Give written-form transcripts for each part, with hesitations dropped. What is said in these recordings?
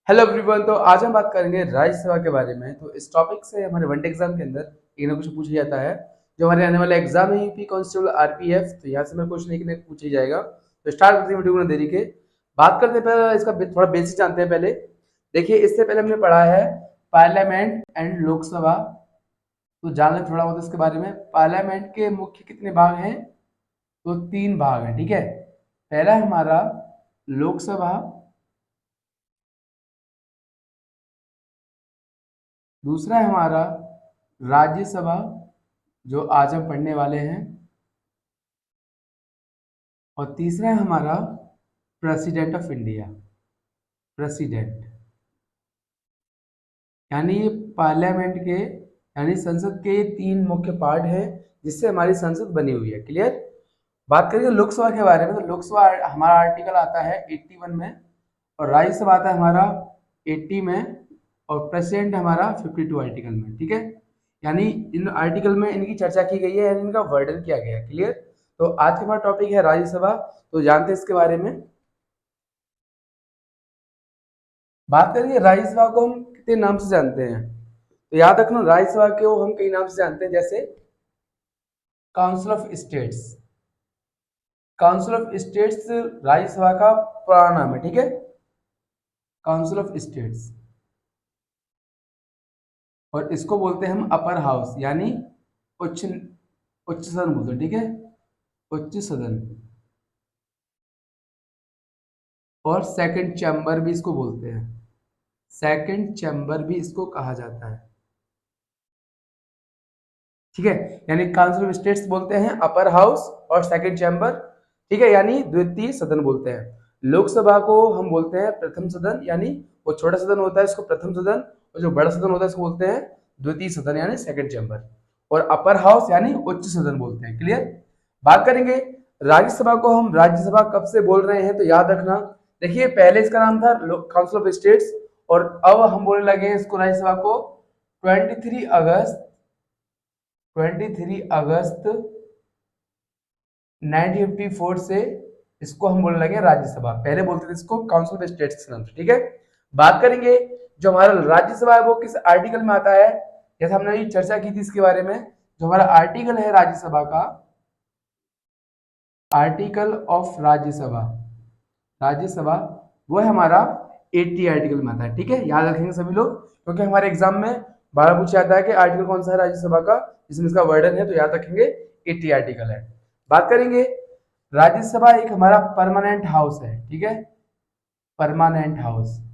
Hello everyone. तो आज हम बात करेंगे राज्यसभा के बारे में। तो इस टॉपिक से हमारे वनडे एग्जाम के अंदर एक ना कुछ पूछा जाता है। जो हमारे आने वाला एग्जाम है यूपी कांस्टेबल आरपीएफ, तो यहाँ से हमें क्वेश्चन एक ना एक पूछा ही जाएगा। तो स्टार्ट करते हैं वीडियो को ना देरी के। बात करते हैं पहले इसका थोड़ा बेसिक जानते हैं पहले। देखिए, इससे पहले हमने पढ़ा है पार्लियामेंट एंड लोकसभा। तो जान लें थोड़ा बहुत इसके बारे में। पार्लियामेंट के मुख्य कितने भाग हैं? तो 3 भाग हैं, ठीक है। पहला है हमारा लोकसभा, दूसरा है हमारा राज्यसभा जो आज हम पढ़ने वाले हैं, और तीसरा है हमारा प्रेसिडेंट ऑफ इंडिया। प्रेसिडेंट यानी ये पार्लियामेंट के यानी संसद के ये 3 मुख्य पार्ट हैं जिससे हमारी संसद बनी हुई है। क्लियर। बात करेंगे लोकसभा के बारे में। तो लोकसभा हमारा आर्टिकल आता है 81 में, और राज्यसभा आता है हमारा 80 में, और प्रेसिडेंट हमारा 52 आर्टिकल में, ठीक है। यानी इन आर्टिकल में इनकी चर्चा की गई है, यानी इनका वर्णन किया गया है। क्लियर। तो आज का हमारा टॉपिक है राज्यसभा। तो जानते हैं इसके बारे में। बात करेंगे राज्यसभा को हम कितने नाम से जानते हैं। तो याद रखना, राज्यसभा को हम कई नाम से जानते हैं, जैसे council of states. Council of states Rajya Sabha का पुराना नाम है, ठीक है। काउंसिल ऑफ स्टेट्स, और इसको बोलते हैं हम अपर हाउस, यानी उच्च उच्च सदन बोलते हैं, ठीक है। उच्च सदन, और सेकंड चैम्बर भी इसको बोलते हैं। सेकंड चैम्बर भी इसको कहा जाता है, ठीक है। यानी काउंसिल ऑफ स्टेट्स बोलते हैं अपर हाउस, और सेकंड चैम्बर, ठीक है, यानी द्वितीय सदन बोलते हैं। लोकसभा को हम बोलते हैं प्रथम सदन, यानी वो छोटा सदन होता है इसको प्रथम सदन, और जो बड़ा सदन होता है इसको बोलते हैं द्वितीय सदन, यानी सेकंड चैम्बर। और अपर हाउस यानी उच्च सदन बोलते हैं। क्लियर। बात करेंगे राज्यसभा को हम राज्यसभा कब से बोल रहे हैं। तो याद रखना, देखिए पहले इसका नाम था काउंसिल ऑफ स्टेट्स, और अब हम बोलने लगे हैं इसको राज्यसभा को 23 अगस्त 1954 से इसको हम बोलने लगे राज्यसभा। पहले बोलते थे इसको काउंसिल ऑफ स्टेट्स के नाम से, ठीक है। बात करेंगे जो हमारा राज्यसभा है वो किस आर्टिकल में आता है। जैसे हमने ये चर्चा की थी इसके बारे में। जो हमारा आर्टिकल है राज्यसभा का, आर्टिकल ऑफ राज्यसभा, राज्यसभा वो है हमारा 80 आर्टिकल में आता है, ठीक है। याद रखेंगे सभी लोग, क्योंकि हमारे एग्जाम में 12 पूछा जाता है कि आर्टिकल कौन सा है राज्यसभा का जिसमें इसका वर्णन है। तो याद रखेंगे 80 आर्टिकल है। बात करेंगे राज्यसभा एक हमारा परमानेंट हाउस है, ठीक है। परमानेंट हाउस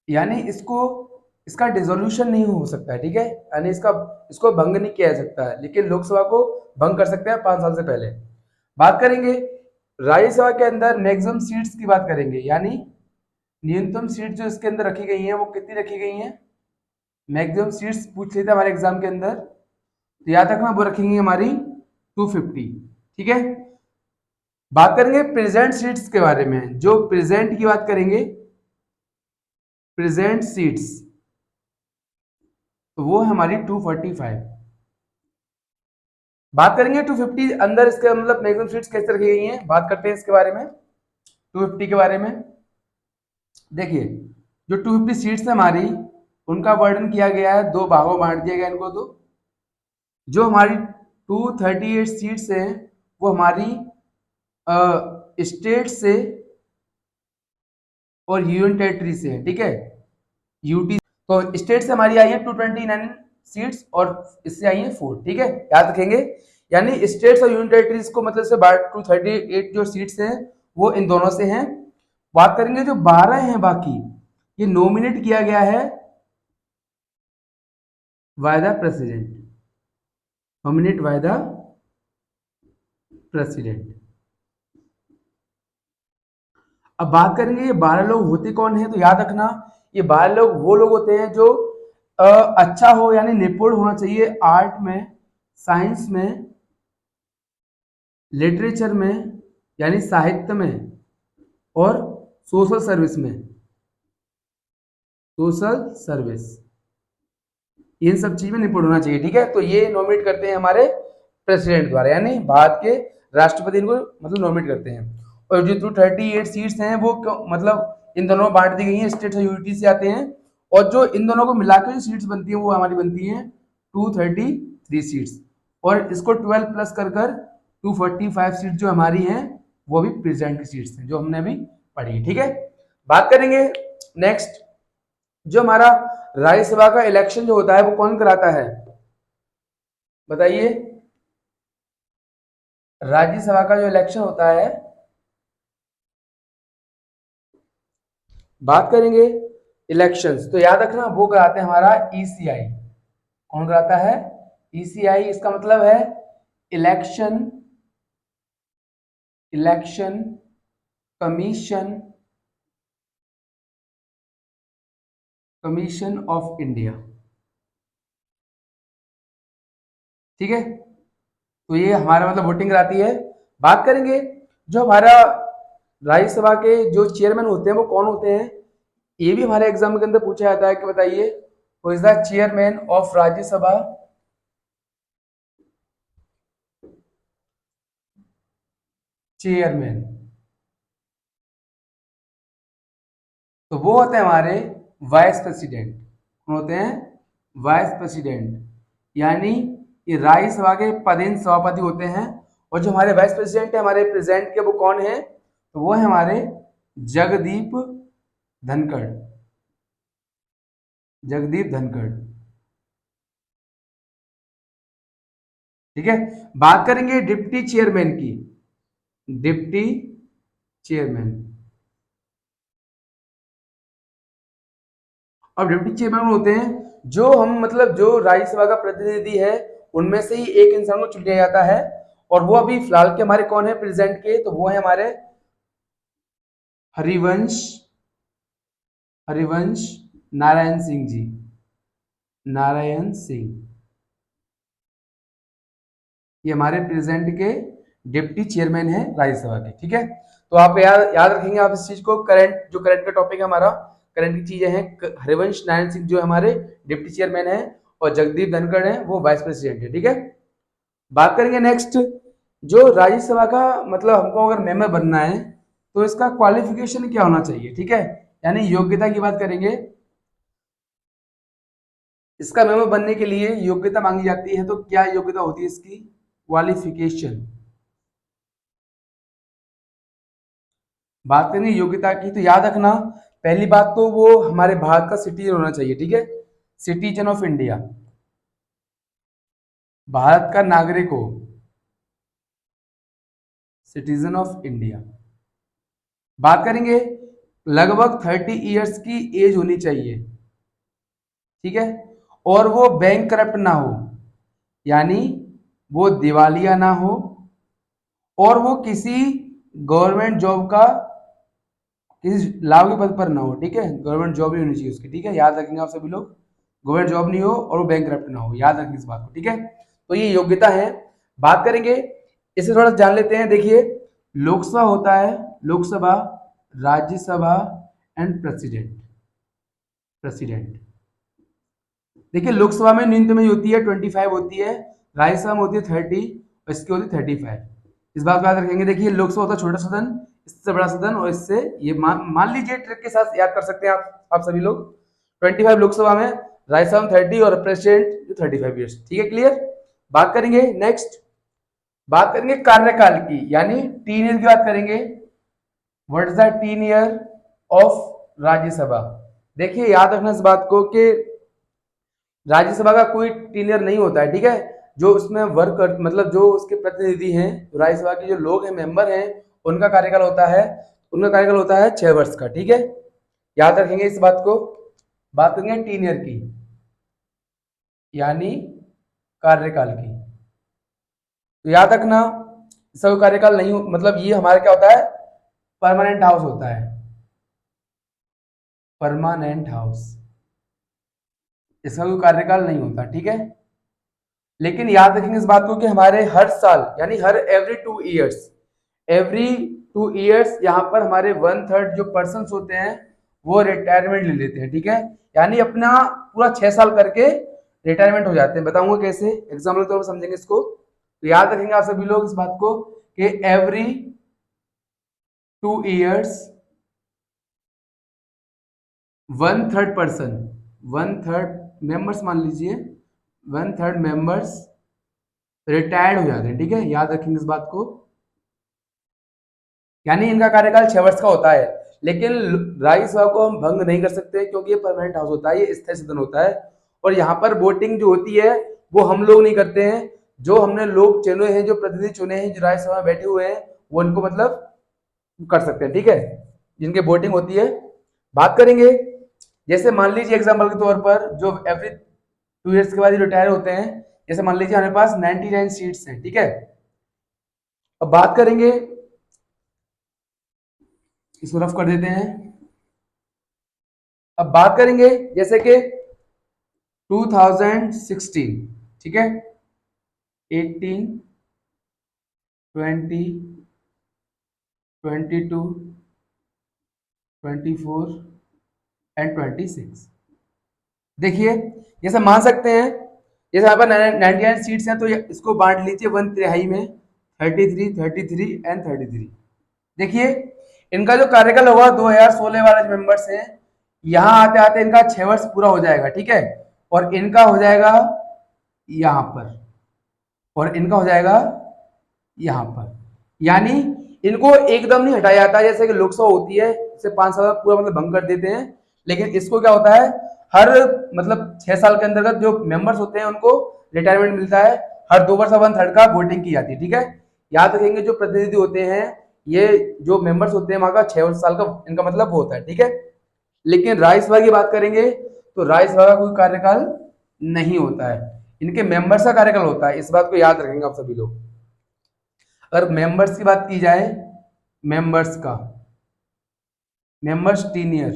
यानी इसका डिसोल्यूशन नहीं हो सकता है, ठीक है। यानी इसको भंग नहीं किया जा सकता है, लेकिन लोकसभा को भंग कर सकते हैं 5 साल से पहले। बात करेंगे राज्यसभा के अंदर मैक्सिमम सीट्स की बात करेंगे, यानी न्यूनतम सीट जो इसके अंदर रखी गई हैं वो कितनी रखी गई हैं। मैक्सिमम सीट्स पूछ लेते हैं हमारे एग्जाम के अंदर, तो याद रखना वो रखेंगे हमारी 250, ठीक है। बात करेंगे प्रेजेंट सीट्स के बारे में। जो प्रेजेंट की बात करेंगे, प्रेजेंट सीट्स, तो वो है हमारी 245। बात करेंगे 250 अंदर इसके मतलब मैक्सिमम सीट्स कैसे रखी गई हैं, बात करते हैं इसके बारे में 250 के बारे में। देखिए, जो 250 सीट्स है हमारी, उनका वर्णन किया गया है, 2 भागों में बांट दिया गया इनको। तो जो हमारी 238 सीट्स हैं वो हमारी स्टेट से और यूनियन टेरिटरी से है, ठीक है। यूटी, तो स्टेट से हमारी आई है 229 सीट्स, और इससे आई है 4, ठीक है। याद रखेंगे, यानी स्टेट्स और यूनियन टेरिटरीज को मतलब से 238 जो सीट्स हैं वो इन दोनों से हैं। बात करेंगे जो 12 हैं बाकी, ये नॉमिनेट किया गया है by the president, nominate by the president. अब बात करेंगे ये 12 लोग होते कौन है। तो याद रखना, ये 12 लोग वो लोग होते हैं जो अच्छा हो, यानी निपुण होना चाहिए आर्ट में, साइंस में, लिटरेचर में यानी साहित्य में, और सोशल सर्विस में, सोशल सर्विस, इन सब चीज में निपुण होना चाहिए, ठीक है। तो ये नॉमिनेट करते हैं हमारे प्रेसिडेंट द्वारा, यानी भारत के राष्ट्रपति को मतलब नॉमिनेट करते हैं। और जो 238 सीट्स हैं वो मतलब इन दोनों में बांट दी गई हैं, स्टेट्स और यूटी से आते हैं, और जो इन दोनों को मिलाकर जो सीट्स बनती हैं वो हमारी बनती हैं 233 सीट्स, और इसको 12 प्लस कर कर 245 सीट जो हमारी हैं वो भी प्रेजेंट की सीट्स हैं जो हमने अभी पढ़ी। ठीक है, बात करेंगे नेक्स्ट, जो हमारा राज्यसभा का इलेक्शन जो होता है वो कौन कराता है, बताइए। राज्यसभा का जो इलेक्शन होता है, बात करेंगे इलेक्शंस, तो याद रखना वो कराते हैं हमारा ईसीआई। कौन कराता है, ईसीआई। इसका मतलब है election election commission of India. ठीक है, तो ये हमारा मतलब वोटिंग कराती है। बात करेंगे जो हमारा राज्यसभा के जो चेयरमैन होते हैं वो कौन होते हैं, ये भी हमारे एग्जाम के अंदर पूछा जाता है कि बताइए who is the chairman of Rajya Sabha. Chairman, तो वो होते हैं हमारे वाइस प्रेसिडेंट। कौन होते हैं, वाइस प्रेसिडेंट, यानी ये राज्यसभा के पदेन सभापति होते हैं। और जो हमारे वाइस प्रेसिडेंट है हमारे प्रेसिडेंट के, वो कौन है, तो वो है हमारे जगदीप धनखड़। जगदीप धनखड़। ठीक है, बात करेंगे डिप्टी चेयरमैन की। डिप्टी चेयरमैन, अब डिप्टी चेयरमैन होते हैं जो हम मतलब जो राज्यसभा का प्रतिनिधि है उनमें से ही एक इंसान को चुन लिया जाता है, और वो अभी फिलहाल के हमारे कौन है प्रेसिडेंट के, तो वो है हमारे हरिवंश हरिवंश नारायण सिंह जी। नारायण सिंह, ये हमारे प्रेसिडेंट के डिप्टी चेयरमैन है राज्यसभा के। ठीक है, तो आप याद याद रखेंगे आप इस चीज को। करंट जो करंट का टॉपिक है हमारा, करंट की चीजें हैं, हरिवंश नारायण सिंह जो हमारे डिप्टी चेयरमैन है, और जगदीप धनखड़ है वो वाइस प्रेसिडेंट है। ठीक है, बात करेंगे नेक्स्ट, जो राज्यसभा का मतलब हमको अगर मेंबर बनना है तो इसका क्वालिफिकेशन क्या होना चाहिए। ठीक है, यानी योग्यता की बात करेंगे। इसका मेंबर बनने के लिए योग्यता मांगी जाती है, तो क्या योग्यता होती है इसकी, क्वालिफिकेशन। बात करेंगे योग्यता की, तो याद रखना पहली बात तो वो हमारे भारत का सिटीजन होना चाहिए। ठीक है, सिटीजन ऑफ इंडिया, भारत का नागरिक हो, सिटीजन ऑफ इंडिया। बात करेंगे लगभग 30 इयर्स की एज होनी चाहिए। ठीक है, और वो बैंक करप्ट ना हो, यानी वो दिवालिया ना हो, और वो किसी गवर्नमेंट जॉब का किसी लाभ के पद पर ना हो। ठीक है, गवर्नमेंट जॉब ही होनी चाहिए उसकी। ठीक है, याद रखेंगे आप सभी लोग, गवर्नमेंट जॉब नहीं हो और वो बैंक करप्ट ना हो, याद रखेंगे इस बात को। ठीक है, तो ये योग्यता है। बात करेंगे इसे थोड़ा सा जान लेते हैं। देखिए, लोकसभा होता है, Lok Sabha, Rajya Sabha and president. President, देखिए लोकसभा में न्यूनतम एज होती है 25 होती है, राज्यसभा में होती है 30, और इसकी होती है 35। इस बात को याद रखेंगे। देखिए लोकसभा होता है छोटा सदन, इससे बड़ा सदन, और इससे ये मान लीजिए ट्रिक के साथ याद कर सकते हैं आप सभी लोग। 25 लोकसभा में, राज्यसभा में 30, और प्रेसिडेंट 35 ईयर्स। ठीक है, क्लियर। बात करेंगे नेक्स्ट, बात करेंगे कार्यकाल की, यानी 3 ईयर की बात करेंगे। What is the 3 year of Rajya Sabha. देखिए याद रखना इस बात को कि राज्यसभा का कोई 3 ईयर नहीं होता है। ठीक है, जो उसमें वर्क कर मतलब जो उसके प्रतिनिधि हैं, तो राज्यसभा के जो लोग हैं, मेंबर हैं, उनका कार्यकाल होता है, 6 वर्ष का। ठीक है, याद रखेंगे इस बात को। बात करेंगे 3 ईयर की, यानी कार्यकाल की, तो याद रखना इसका कार्यकाल नहीं मतलब ये हमारा क्या होता है, परमानेंट हाउस होता है, परमानेंट हाउस, इसका कोई कार्यकाल नहीं होता। ठीक है, लेकिन याद रखेंगे इस बात को कि हमारे हर साल यानी हर एवरी 2 ईयर्स यहाँ पर हमारे 1/3 जो पर्सन होते हैं वो रिटायरमेंट ले लेते हैं। ठीक है, यानी अपना पूरा 6 साल करके रिटायरमेंट हो जाते हैं। बताऊंगा कैसे, एग्जाम्पल के तौर पर समझेंगे इसको। तो याद रखेंगे आप सभी लोग इस बात को कि एवरी 2 years, 1/3 पर्सन, 1/3 मेंबर्स मान लीजिए, 1/3 मेंबर्स रिटायर्ड हो जाते हैं, ठीक है, याद रखेंगे इस बात को। यानी इनका कार्यकाल 6 वर्ष का होता है, लेकिन राज्यसभा को हम भंग नहीं कर सकते क्योंकि ये परमानेंट हाउस होता है, ये स्थायी सदन होता है। और यहाँ पर वोटिंग जो होती है वो हम लोग नहीं करते हैं, जो हमने लोग चुने हैं, जो प्रतिनिधि चुने हैं, जो राज्यसभा में बैठे हुए हैं, वो इनको मतलब कर सकते हैं, ठीक है, जिनकी वोटिंग होती है। बात करेंगे, जैसे मान लीजिए एग्जाम्पल के तौर पर जो एवरी 2 years के बाद रिटायर होते हैं, जैसे मान लीजिए हमारे पास 99 सीट्स हैं, ठीक है। अब बात करेंगे, इसको रफ कर देते हैं। अब बात करेंगे जैसे कि 2016, ठीक है, 18, 20, 22, 24 एंड 26। देखिए, जैसे मान सकते हैं, जैसे यहाँ पर 99 सीट्स हैं, तो इसको बांट लीजिए 1/3 में, 33, 33 एंड 33। देखिए, इनका जो कार्यकाल होगा 2016 वाले मेंबर्स हैं, यहाँ आते आते इनका 6 वर्ष पूरा हो जाएगा, ठीक है, और इनका हो जाएगा यहाँ पर, और इनका हो जाएगा यहाँ पर। यानी इनको एकदम नहीं हटाया जाता, जैसे कि लोकसभा होती है, इसे 5 साल पूरा मतलब भंग कर देते हैं, लेकिन इसको क्या होता है, हर मतलब 6 साल के अंतर्गत जो मेंबर्स होते हैं उनको रिटायरमेंट मिलता है, हर 2 वर्ष 1/3 का वोटिंग की जाती है, ठीक है। याद रखेंगे, जो प्रतिनिधि होते हैं, ये जो मेंबर्स होते हैं वहां का 6 साल का इनका मतलब वो होता है, ठीक है। लेकिन राज्यसभा की बात करेंगे तो राज्यसभा का कोई कार्यकाल नहीं होता है, इनके मेंबर्स का कार्यकाल होता है, इस बात को याद रखेंगे आप सभी लोग। अगर मेंबर्स की बात की जाए, मेंबर्स का, मेंबर्स टीनियर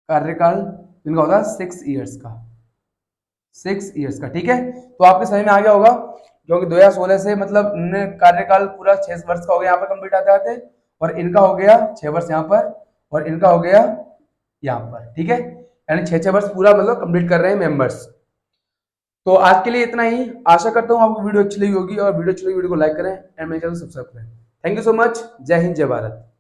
कार्यकाल इनका होता है 6 years का, 6 years का, ठीक है। तो आपके समझ में आ गया होगा, क्योंकि 2016 से मतलब इन्होंने कार्यकाल पूरा 6 वर्ष का हो गया यहाँ पर कंप्लीट आते आते, और इनका हो गया 6 वर्ष यहाँ पर, और इनका हो गया यहाँ पर, ठीक है। यानी 6-6 वर्ष पूरा मतलब कंप्लीट कर रहे हैं मेंबर्स। तो आज के लिए इतना ही, आशा करता हूँ आपको वीडियो अच्छी लगी होगी, और वीडियो अच्छी लगी वीडियो को लाइक करें एंड मेरे चैनल सब्सक्राइब करें। थैंक यू सो मच, जय हिंद, जय भारत।